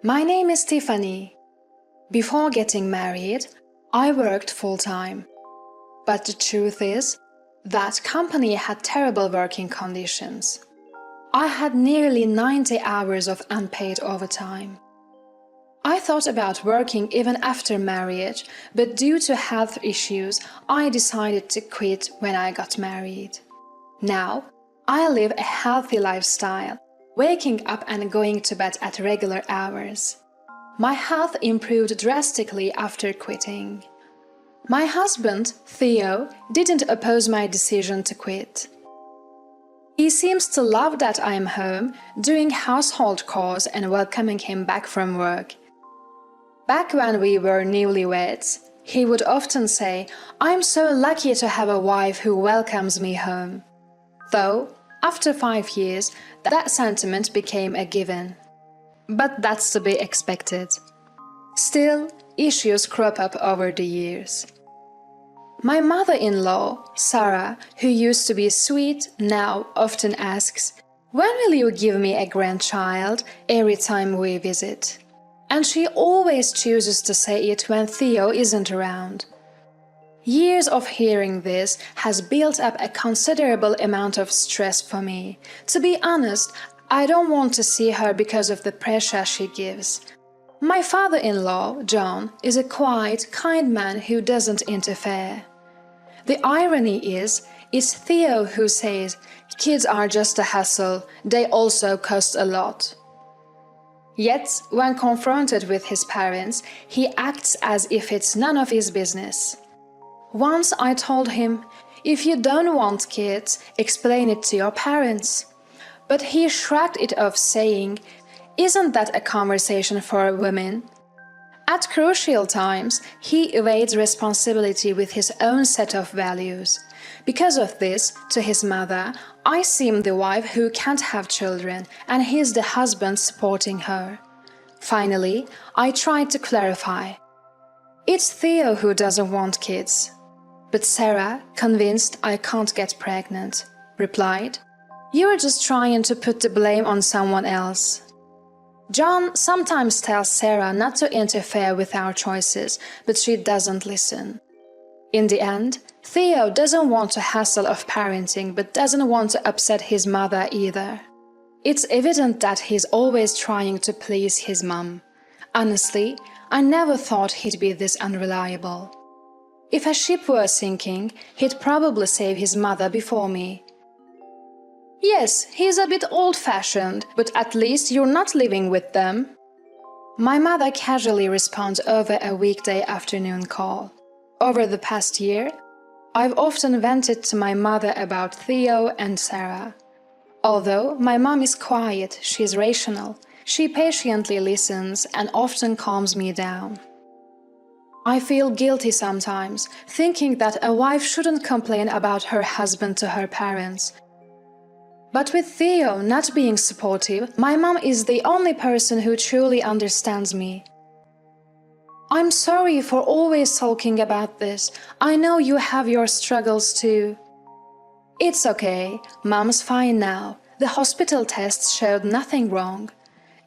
My name is Tiffany. Before getting married, I worked full-time. But the truth is, that company had terrible working conditions. I had nearly 90 hours of unpaid overtime. I thought about working even after marriage, but due to health issues, I decided to quit when I got married. Now, I live a healthy lifestyle, waking up and going to bed at regular hours. My health improved drastically after quitting. My husband, Theo, didn't oppose my decision to quit. He seems to love that I'm home, doing household chores and welcoming him back from work. Back when we were newlyweds, he would often say, "I'm so lucky to have a wife who welcomes me home." Though, after 5 years, that sentiment became a given. But that's to be expected. Still, issues crop up over the years. My mother-in-law, Sarah, who used to be sweet, now often asks, "When will you give me a grandchild?" every time we visit. And she always chooses to say it when Theo isn't around. Years of hearing this has built up a considerable amount of stress for me. To be honest, I don't want to see her because of the pressure she gives. My father-in-law, John, is a quiet, kind man who doesn't interfere. The irony is, it's Theo who says, "Kids are just a hassle, they also cost a lot." Yet, when confronted with his parents, he acts as if it's none of his business. Once I told him, "If you don't want kids, explain it to your parents." But he shrugged it off saying, "Isn't that a conversation for women?" At crucial times, he evades responsibility with his own set of values. Because of this, to his mother, I seem the wife who can't have children, and he's the husband supporting her. Finally, I tried to clarify. It's Theo who doesn't want kids. But Sarah, convinced I can't get pregnant, replied, "You're just trying to put the blame on someone else." John sometimes tells Sarah not to interfere with our choices, but she doesn't listen. In the end, Theo doesn't want the hassle of parenting but doesn't want to upset his mother either. It's evident that he's always trying to please his mum. Honestly, I never thought he'd be this unreliable. If a ship were sinking, he'd probably save his mother before me. "Yes, he's a bit old-fashioned, but at least you're not living with them." My mother casually responds over a weekday afternoon call. Over the past year, I've often vented to my mother about Theo and Sarah. Although my mom is quiet, she's rational. She patiently listens and often calms me down. I feel guilty sometimes, thinking that a wife shouldn't complain about her husband to her parents. But with Theo not being supportive, my mom is the only person who truly understands me. "I'm sorry for always talking about this. I know you have your struggles too." "It's okay. Mom's fine now. The hospital tests showed nothing wrong.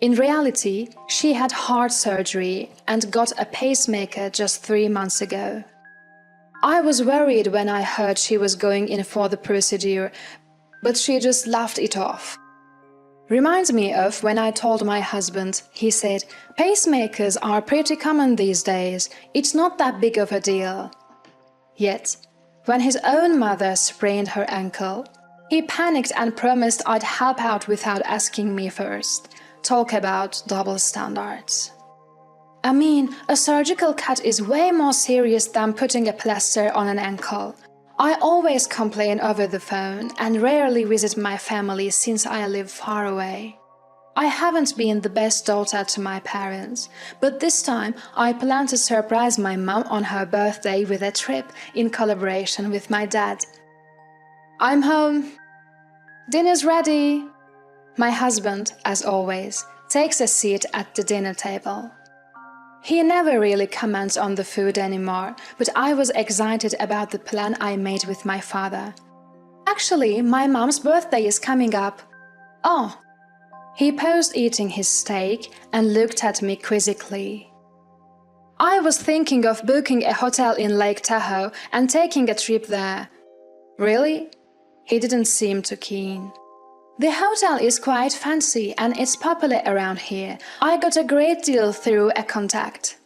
In reality, she had heart surgery and got a pacemaker just 3 months ago." I was worried when I heard she was going in for the procedure, but she just laughed it off. Reminds me of when I told my husband. He said, "Pacemakers are pretty common these days. It's not that big of a deal." Yet, when his own mother sprained her ankle, he panicked and promised I'd help out without asking me first. Talk about double standards. I mean, a surgical cut is way more serious than putting a plaster on an ankle. I always complain over the phone and rarely visit my family since I live far away. I haven't been the best daughter to my parents, but this time I plan to surprise my mom on her birthday with a trip in collaboration with my dad. "I'm home. Dinner's ready." My husband, as always, takes a seat at the dinner table. He never really comments on the food anymore, but I was excited about the plan I made with my father. "Actually, my mom's birthday is coming up." "Oh." He paused eating his steak and looked at me quizzically. I was thinking of booking a hotel in Lake Tahoe and taking a trip there. Really? He didn't seem too keen. The hotel is quite fancy and it's popular around here. I got a great deal through a contact.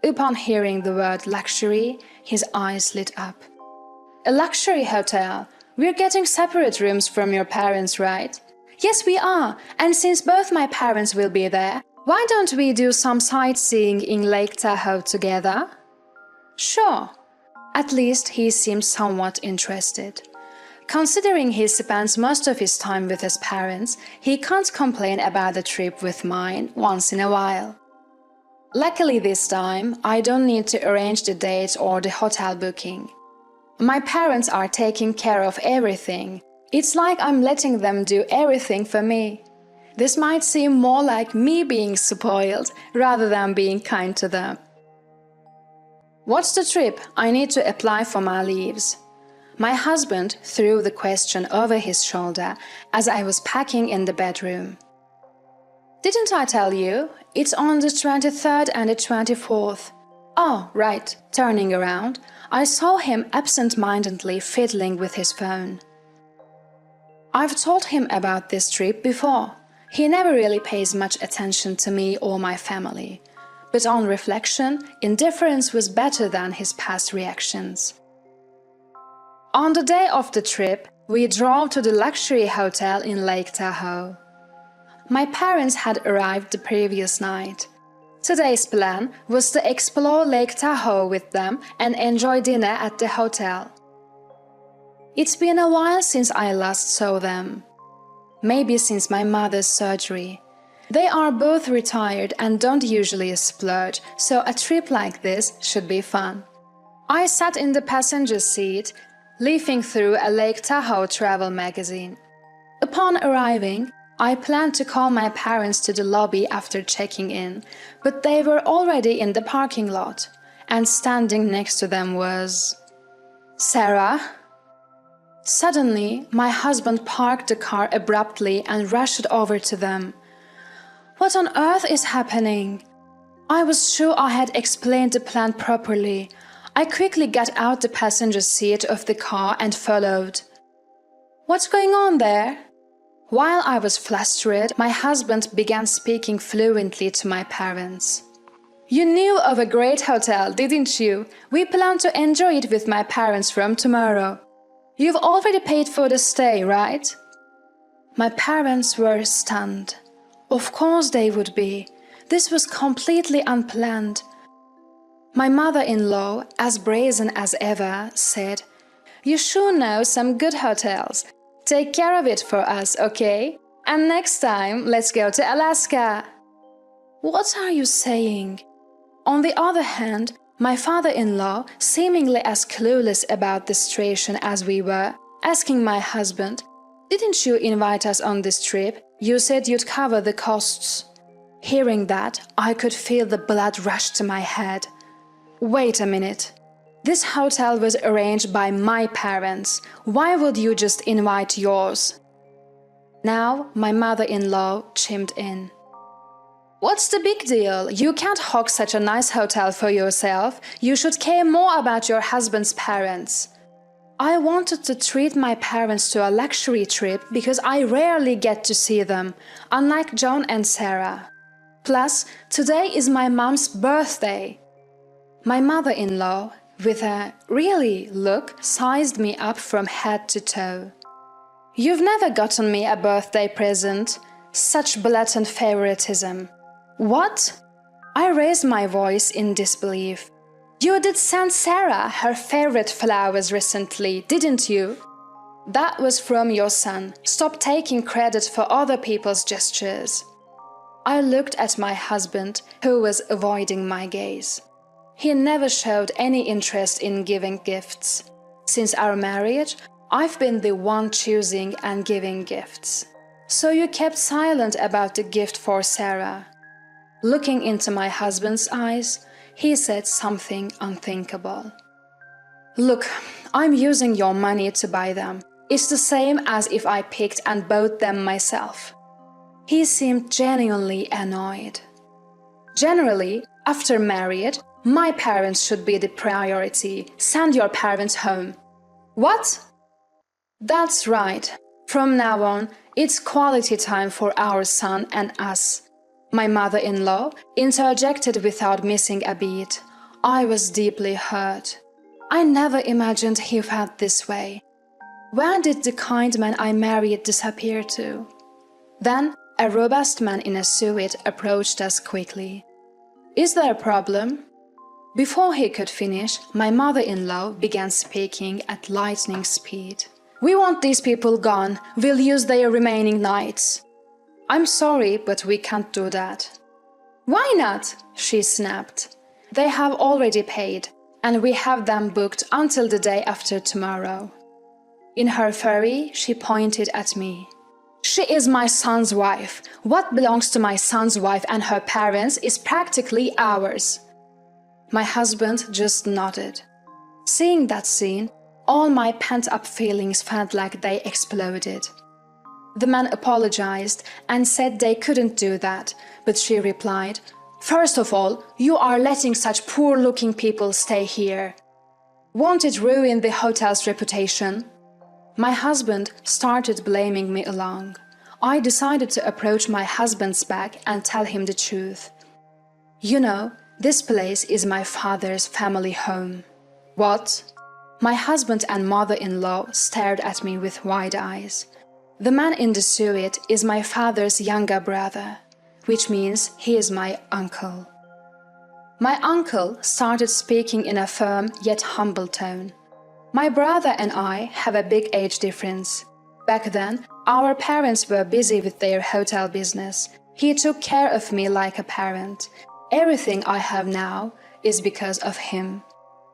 Upon hearing the word luxury, his eyes lit up. A luxury hotel? We're getting separate rooms from your parents, right? Yes, we are, and since both my parents will be there, why don't we do some sightseeing in Lake Tahoe together? Sure. At least he seemed somewhat interested. Considering he spends most of his time with his parents, he can't complain about the trip with mine once in a while. Luckily this time, I don't need to arrange the date or the hotel booking. My parents are taking care of everything. It's like I'm letting them do everything for me. This might seem more like me being spoiled rather than being kind to them. What's the trip? I need to apply for my leaves. My husband threw the question over his shoulder as I was packing in the bedroom. Didn't I tell you? It's on the 23rd and the 24th. Oh, right. Turning around, I saw him absent-mindedly fiddling with his phone. I've told him about this trip before. He never really pays much attention to me or my family. But on reflection, indifference was better than his past reactions. On the day of the trip, we drove to the luxury hotel in Lake Tahoe. My parents had arrived the previous night. Today's plan was to explore Lake Tahoe with them and enjoy dinner at the hotel. It's been a while since I last saw them. Maybe since my mother's surgery. They are both retired and don't usually splurge, so a trip like this should be fun. I sat in the passenger seat, leafing through a Lake Tahoe travel magazine. Upon arriving, I planned to call my parents to the lobby after checking in, but they were already in the parking lot, and standing next to them was Sarah. Suddenly, my husband parked the car abruptly and rushed over to them. What on earth is happening? I was sure I had explained the plan properly. I quickly got out the passenger seat of the car and followed. What's going on there? While I was flustered, my husband began speaking fluently to my parents. You knew of a great hotel, didn't you? We plan to enjoy it with my parents from tomorrow. You've already paid for the stay, right? My parents were stunned. Of course they would be. This was completely unplanned. My mother-in-law, as brazen as ever, said, You sure know some good hotels. Take care of it for us, okay? And next time, let's go to Alaska. What are you saying? On the other hand, my father-in-law, seemingly as clueless about the situation as we were, asking my husband, Didn't you invite us on this trip? You said you'd cover the costs. Hearing that, I could feel the blood rush to my head. Wait a minute. This hotel was arranged by my parents. Why would you just invite yours? Now my mother-in-law chimed in. What's the big deal? You can't hog such a nice hotel for yourself. You should care more about your husband's parents. I wanted to treat my parents to a luxury trip because I rarely get to see them, unlike John and Sarah. Plus, today is my mom's birthday. My mother-in-law, with a really look, sized me up from head to toe. You've never gotten me a birthday present. Such blatant favoritism. What? I raised my voice in disbelief. You did send Sarah her favorite flowers recently, didn't you? That was from your son. Stop taking credit for other people's gestures. I looked at my husband, who was avoiding my gaze. He never showed any interest in giving gifts. Since our marriage, I've been the one choosing and giving gifts. So you kept silent about the gift for Sarah. Looking into my husband's eyes, he said something unthinkable. Look, I'm using your money to buy them. It's the same as if I picked and bought them myself. He seemed genuinely annoyed. Generally, after marriage, my parents should be the priority. Send your parents home. What? That's right. From now on, it's quality time for our son and us. My mother-in-law interjected without missing a beat. I was deeply hurt. I never imagined he felt this way. Where did the kind man I married disappear to? Then, a robust man in a suit approached us quickly. Is there a problem? Before he could finish, my mother-in-law began speaking at lightning speed. We want these people gone. We'll use their remaining nights. I'm sorry, but we can't do that. Why not? She snapped. They have already paid, and we have them booked until the day after tomorrow. In her fury, she pointed at me. She is my son's wife. What belongs to my son's wife and her parents is practically ours. My husband just nodded. Seeing that scene, all my pent-up feelings felt like they exploded. The man apologized and said they couldn't do that, but she replied, First of all, you are letting such poor-looking people stay here. Won't it ruin the hotel's reputation? My husband started blaming me along. I decided to approach my husband's back and tell him the truth. You know, this place is my father's family home. What? My husband and mother-in-law stared at me with wide eyes. The man in the suit is my father's younger brother, which means he is my uncle. My uncle started speaking in a firm yet humble tone. My brother and I have a big age difference. Back then, our parents were busy with their hotel business. He took care of me like a parent. Everything I have now is because of him.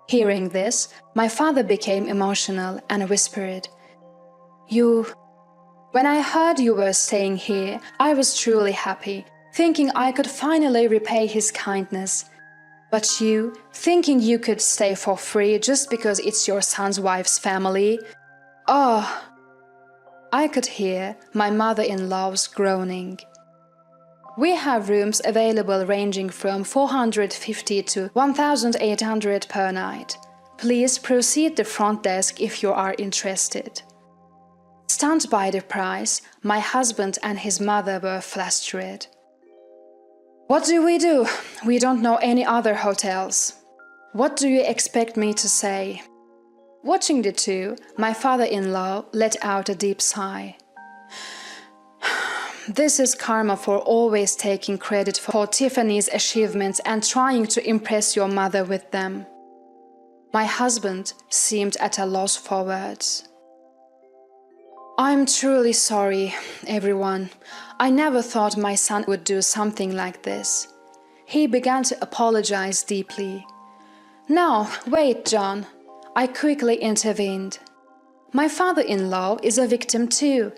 Hearing this, my father became emotional and whispered, When I heard you were staying here, I was truly happy, thinking I could finally repay his kindness. But you, thinking you could stay for free just because it's your son's wife's family? Oh! I could hear my mother-in-law's groaning. We have rooms available ranging from $450 to $1,800 per night. Please proceed the front desk if you are interested. Stunned by the price, my husband and his mother were flustered. What do? We don't know any other hotels. What do you expect me to say? Watching the two, my father-in-law let out a deep sigh. This is karma for always taking credit for Tiffany's achievements and trying to impress your mother with them. My husband seemed at a loss for words. I'm truly sorry, everyone. I never thought my son would do something like this. He began to apologize deeply. No, wait, John. I quickly intervened. My father-in-law is a victim too.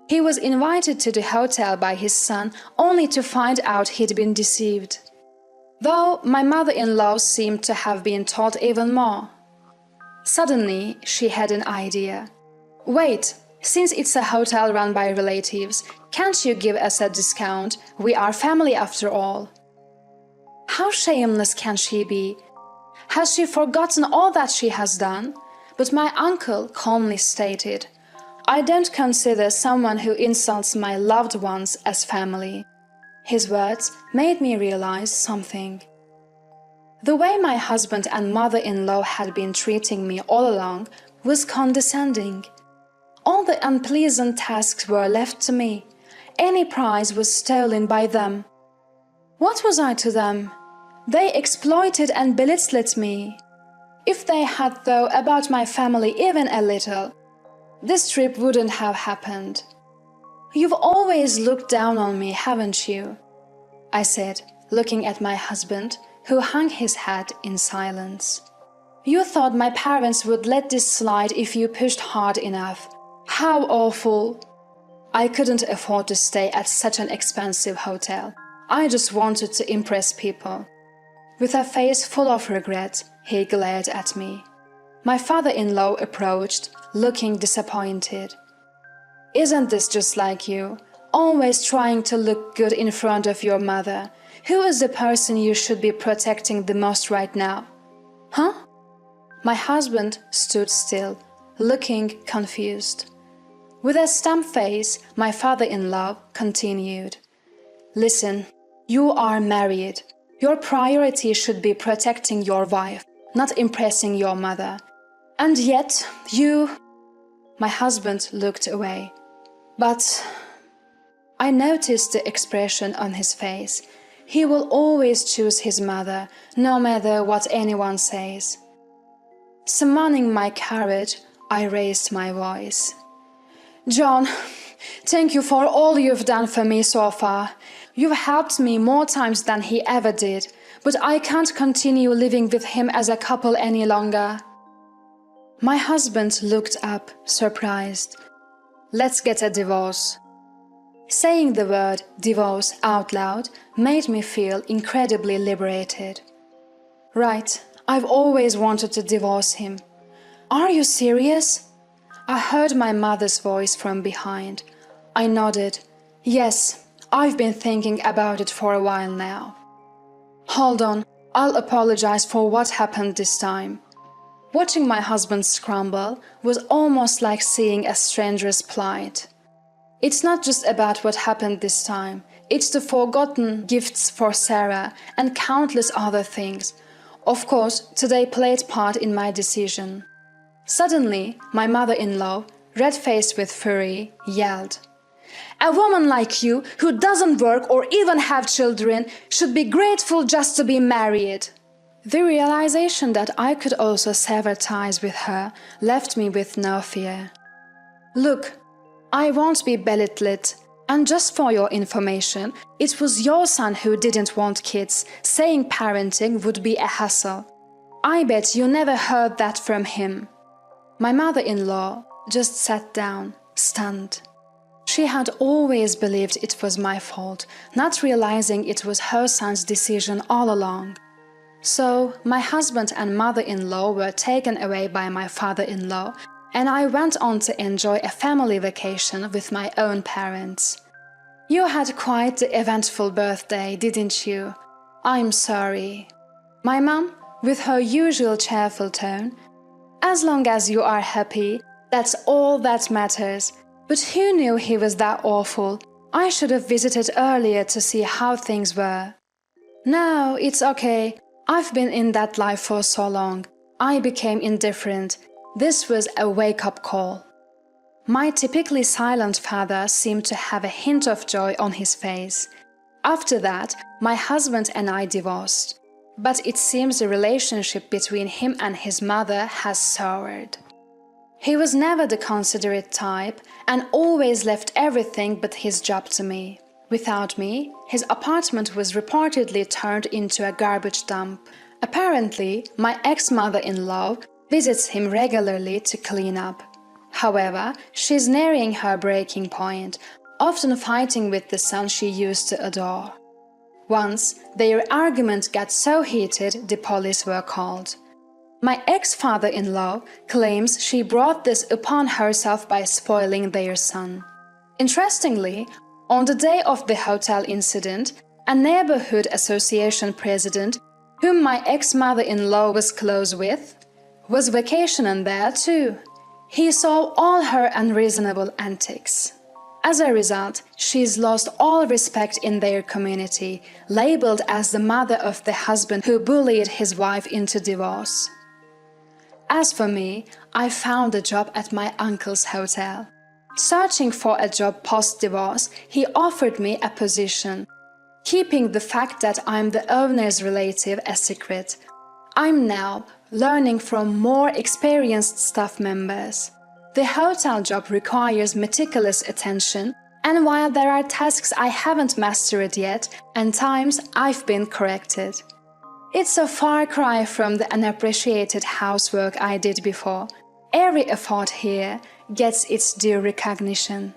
He was invited to the hotel by his son only to find out he'd been deceived. Though my mother-in-law seemed to have been told even more. Suddenly, she had an idea. Wait, since it's a hotel run by relatives, can't you give us a discount? We are family after all. How shameless can she be? Has she forgotten all that she has done? But my uncle calmly stated, I don't consider someone who insults my loved ones as family. His words made me realize something. The way my husband and mother-in-law had been treating me all along was condescending. All the unpleasant tasks were left to me. Any prize was stolen by them. What was I to them? They exploited and belittled me. If they had thought about my family even a little, this trip wouldn't have happened. You've always looked down on me, haven't you? I said, looking at my husband, who hung his head in silence. You thought my parents would let this slide if you pushed hard enough. How awful! I couldn't afford to stay at such an expensive hotel. I just wanted to impress people. With a face full of regret, he glared at me. My father-in-law approached, looking disappointed. Isn't this just like you? always trying to look good in front of your mother. Who is the person you should be protecting the most right now? Huh? My husband stood still, looking confused. With a stump face, my father-in-law continued. Listen, you are married. Your priority should be protecting your wife, not impressing your mother. And yet, you... My husband looked away. But I noticed the expression on his face. He will always choose his mother, no matter what anyone says. Summoning my courage, I raised my voice. John, thank you for all you've done for me so far. You've helped me more times than he ever did, but I can't continue living with him as a couple any longer. My husband looked up, surprised. Let's get a divorce. Saying the word divorce out loud made me feel incredibly liberated. Right, I've always wanted to divorce him. Are you serious? I heard my mother's voice from behind. I nodded. Yes, I've been thinking about it for a while now. Hold on, I'll apologize for what happened this time. Watching my husband scramble was almost like seeing a stranger's plight. It's not just about what happened this time, it's the forgotten gifts for Sarah and countless other things. Of course, today played part in my decision. Suddenly, my mother-in-law, red-faced with fury, yelled, "A woman like you, who doesn't work or even have children, should be grateful just to be married." The realization that I could also sever ties with her left me with no fear. Look, I won't be belittled, and just for your information, it was your son who didn't want kids, saying parenting would be a hassle. I bet you never heard that from him. My mother-in-law just sat down, stunned. She had always believed it was my fault, not realizing it was her son's decision all along. So, my husband and mother-in-law were taken away by my father-in-law, and I went on to enjoy a family vacation with my own parents. You had quite the eventful birthday, didn't you? I'm sorry. My mom, with her usual cheerful tone, as long as you are happy, that's all that matters. But who knew he was that awful? I should have visited earlier to see how things were. No, it's okay. I've been in that life for so long. I became indifferent. This was a wake-up call. My typically silent father seemed to have a hint of joy on his face. After that, my husband and I divorced. But it seems the relationship between him and his mother has soured. He was never the considerate type and always left everything but his job to me. Without me, his apartment was reportedly turned into a garbage dump. Apparently, my ex-mother-in-law visits him regularly to clean up. However, she's nearing her breaking point, often fighting with the son she used to adore. Once, their argument got so heated the police were called. My ex-father-in-law claims she brought this upon herself by spoiling their son. Interestingly, on the day of the hotel incident, a neighborhood association president, whom my ex-mother-in-law was close with, was vacationing there too. He saw all her unreasonable antics. As a result, she's lost all respect in their community, labeled as the mother of the husband who bullied his wife into divorce. As for me, I found a job at my uncle's hotel. Searching for a job post-divorce, he offered me a position, keeping the fact that I'm the owner's relative a secret. I'm now learning from more experienced staff members. The hotel job requires meticulous attention, and while there are tasks I haven't mastered yet, and times I've been corrected. It's a far cry from the unappreciated housework I did before. Every effort here gets its due recognition.